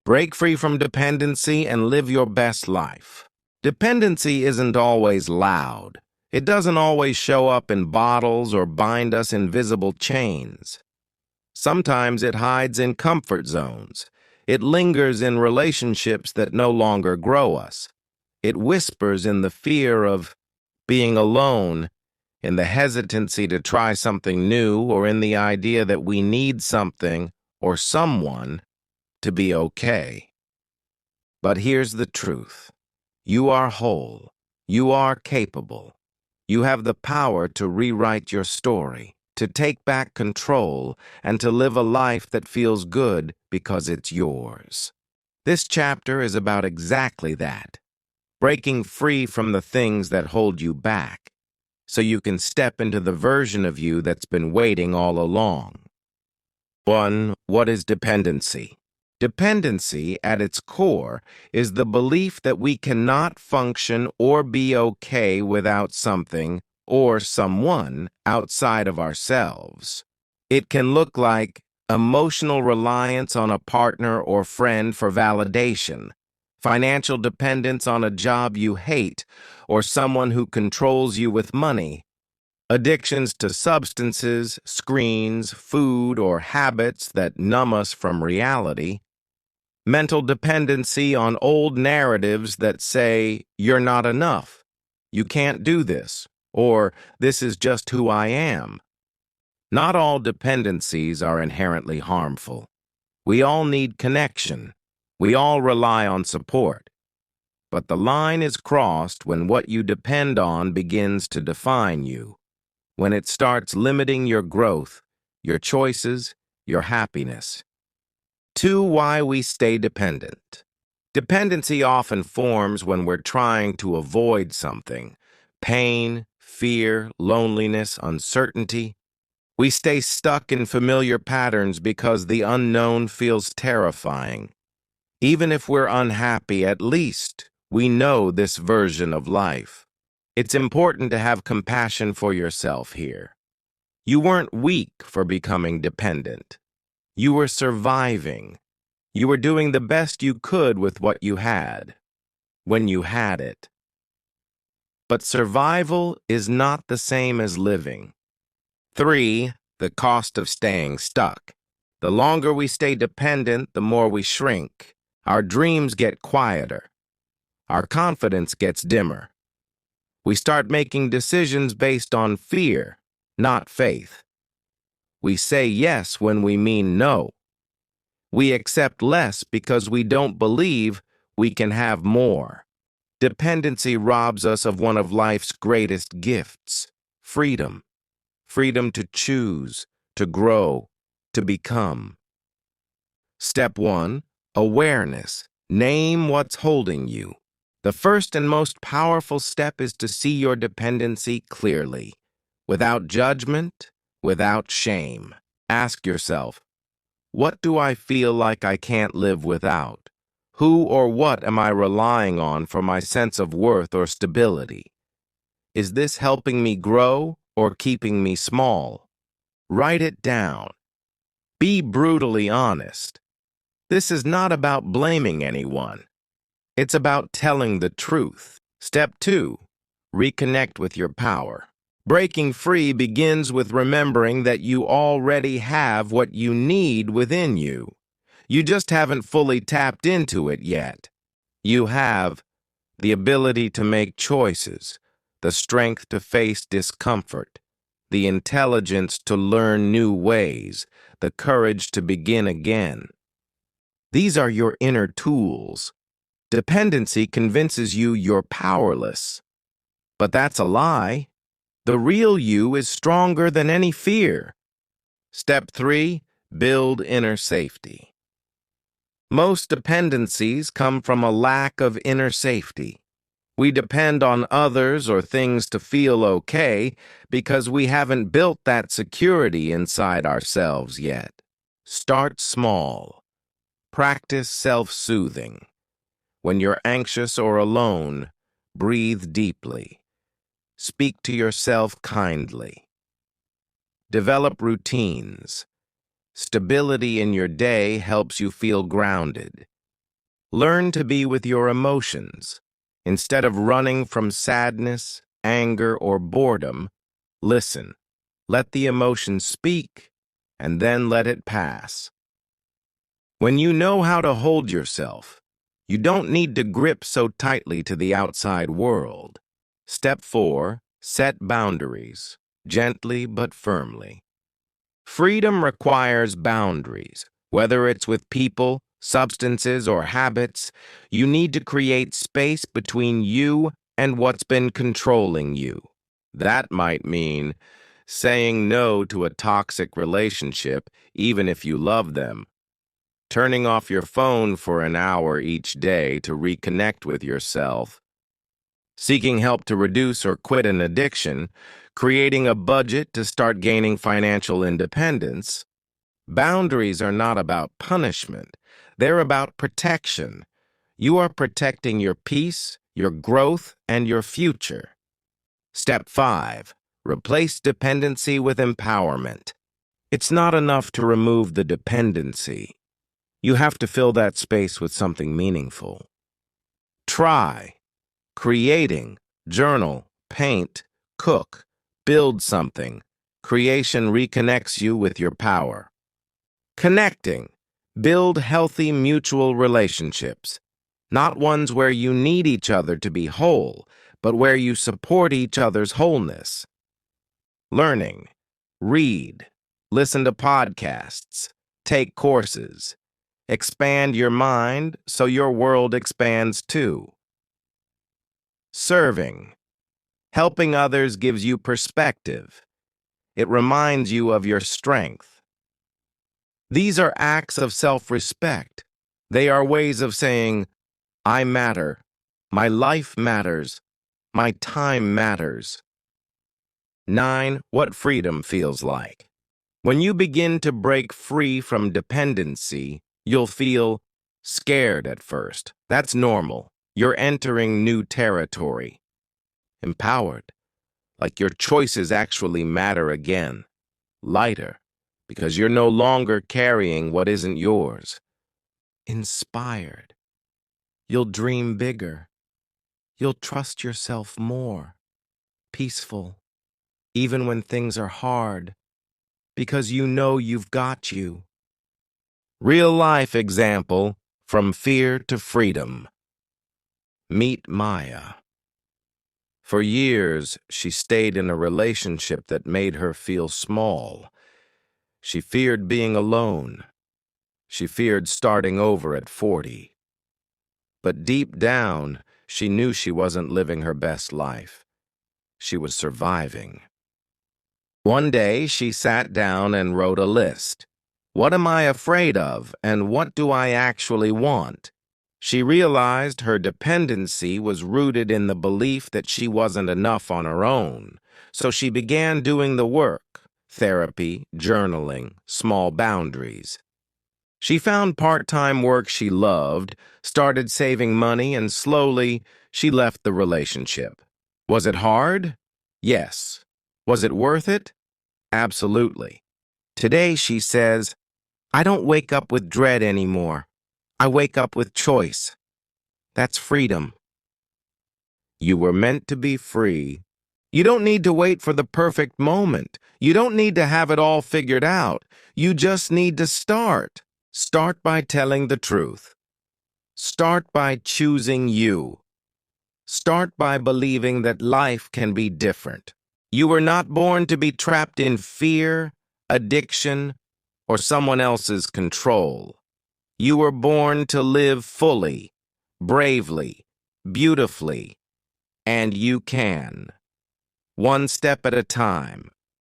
Break free from dependency and live your best life. Dependency isn't always loud. It doesn't always show up in bottles or bind us in visible chains. Sometimes it hides in comfort zones. It lingers in relationships that no longer grow us. It whispers in the fear of being alone, in the hesitancy to try something new, or in the idea that we need something or someone to be okay. But here's the truth. You are whole. You are capable. You have the power to rewrite your story, to take back control, and to live a life that feels good because it's yours. This chapter is about exactly that, breaking free from the things that hold you back, so you can step into the version of you that's been waiting all along. 1. What is dependency? Dependency, at its core, is the belief that we cannot function or be okay without something or someone outside of ourselves. It can look like emotional reliance on a partner or friend for validation, financial dependence on a job you hate, or someone who controls you with money, addictions to substances, screens, food, or habits that numb us from reality, mental dependency on old narratives that say, "You're not enough," "You can't do this," or "This is just who I am." Not all dependencies are inherently harmful. We all need connection. We all rely on support. But the line is crossed when what you depend on begins to define you, when it starts limiting your growth, your choices, your happiness. 2. Why we stay dependent. Dependency often forms when we're trying to avoid something. Pain, fear, loneliness, uncertainty. We stay stuck in familiar patterns because the unknown feels terrifying. Even if we're unhappy, at least we know this version of life. It's important to have compassion for yourself here. You weren't weak for becoming dependent. You were surviving. You were doing the best you could with what you had, when you had it. But survival is not the same as living. 3. The cost of staying stuck. The longer we stay dependent, the more we shrink. Our dreams get quieter. Our confidence gets dimmer. We start making decisions based on fear, not faith. We say yes when we mean no. We accept less because we don't believe we can have more. Dependency robs us of one of life's greatest gifts, freedom. Freedom to choose, to grow, to become. Step 1. Awareness. Name what's holding you. The first and most powerful step is to see your dependency clearly, without judgment, without shame. Ask yourself, what do I feel like I can't live without? Who or what am I relying on for my sense of worth or stability? Is this helping me grow or keeping me small? Write it down. Be brutally honest. This is not about blaming anyone. It's about telling the truth. Step 2. Reconnect with your power. Breaking free begins with remembering that you already have what you need within you. You just haven't fully tapped into it yet. You have the ability to make choices, the strength to face discomfort, the intelligence to learn new ways, the courage to begin again. These are your inner tools. Dependency convinces you you're powerless. But that's a lie. The real you is stronger than any fear. Step 3. Build inner safety. Most dependencies come from a lack of inner safety. We depend on others or things to feel okay because we haven't built that security inside ourselves yet. Start small. Practice self-soothing. When you're anxious or alone, breathe deeply. Speak to yourself kindly. Develop routines. Stability in your day helps you feel grounded. Learn to be with your emotions. Instead of running from sadness, anger, or boredom, listen. Let the emotion speak, and then let it pass. When you know how to hold yourself, you don't need to grip so tightly to the outside world. Step 4. Set boundaries, gently but firmly. Freedom requires boundaries. Whether it's with people, substances, or habits, you need to create space between you and what's been controlling you. That might mean saying no to a toxic relationship, even if you love them, turning off your phone for an hour each day to reconnect with yourself, seeking help to reduce or quit an addiction, creating a budget to start gaining financial independence. Boundaries are not about punishment. They're about protection. You are protecting your peace, your growth, and your future. Step 5. Replace dependency with empowerment. It's not enough to remove the dependency. You have to fill that space with something meaningful. Try creating, journal, paint, cook, build something. Creation reconnects you with your power. Connecting. Build healthy mutual relationships, not ones where you need each other to be whole, but where you support each other's wholeness. Learning. Read. Listen to podcasts. Take courses. Expand your mind so your world expands too. Serving. Helping others gives you perspective. It reminds you of your strength. These are acts of self-respect. They are ways of saying, I matter. My life matters. My time matters. 9. What freedom feels like. When you begin to break free from dependency, you'll feel scared at first. That's normal. You're entering new territory. Empowered, like your choices actually matter again. Lighter, because you're no longer carrying what isn't yours. Inspired. You'll dream bigger. You'll trust yourself more. Peaceful, even when things are hard, because you know you've got you. Real life example, from fear to freedom. Meet Maya. For years, she stayed in a relationship that made her feel small. She feared being alone. She feared starting over at 40. But deep down, she knew she wasn't living her best life. She was surviving. One day, she sat down and wrote a list. What am I afraid of, and what do I actually want? She realized her dependency was rooted in the belief that she wasn't enough on her own, so she began doing the work: therapy, journaling, small boundaries. She found part-time work she loved, started saving money, and slowly, she left the relationship. Was it hard? Yes. Was it worth it? Absolutely. Today, she says, I don't wake up with dread anymore. I wake up with choice. That's freedom. You were meant to be free. You don't need to wait for the perfect moment. You don't need to have it all figured out. You just need to start. Start by telling the truth. Start by choosing you. Start by believing that life can be different. You were not born to be trapped in fear, addiction, or someone else's control. You were born to live fully, bravely, beautifully, and you can. One step at a time.